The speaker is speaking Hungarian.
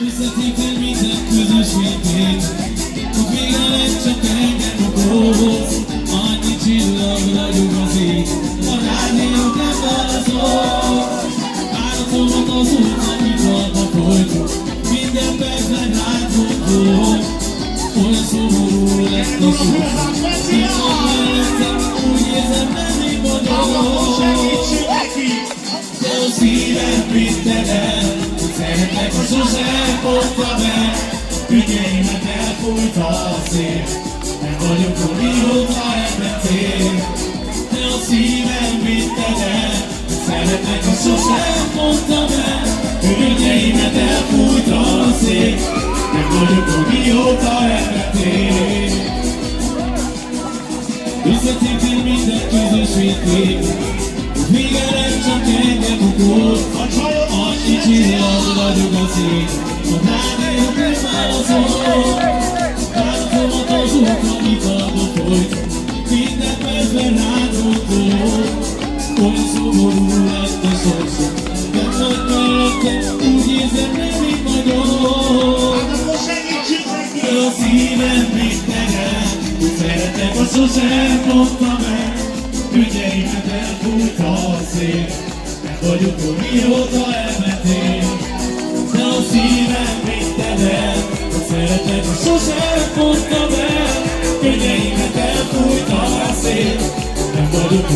Összetétel minden közösségét, hogy vége lett csak engem okoz. Annyi csillag ragyog az ég, a rádió nem válaszol. Bánatomat azóta italba folytok, minden percben rád olyan szomorú lett a szó. Itt van mellettem, úgy érzem lenni vagyok. De a szívem vitted el, szeretlek, ha sosem fogtam el. Ügyeimet elfújta a szél, nem vagyok, mióta elmentél. De a szívem vitted el, szeretlek, ha sosem fogtam el. Ügyeimet elfújta a szél, nem vagyok, mióta elmentél. Összetétel minden közösségét, vége lett csak engem okoz. Annyi csillag ragyog az ég, a rádió nem válaszol. Bánatomat azóta italba folyt, minden percben rád mondom. Olyan szomorú lett a sorsom, nem vagy mellettem, úgy érzem nem itt vagyok. De a szívem vitted el, úgy szeretlek, ha sosem fogtam el. Ügyeimet elfújta a szél, nem vagyok, mióta elmentél. De a szívem vitted el, hogy szeretlek, ha sosem fogtam el. Ügyeimet elfújta a szél, nem vagyok,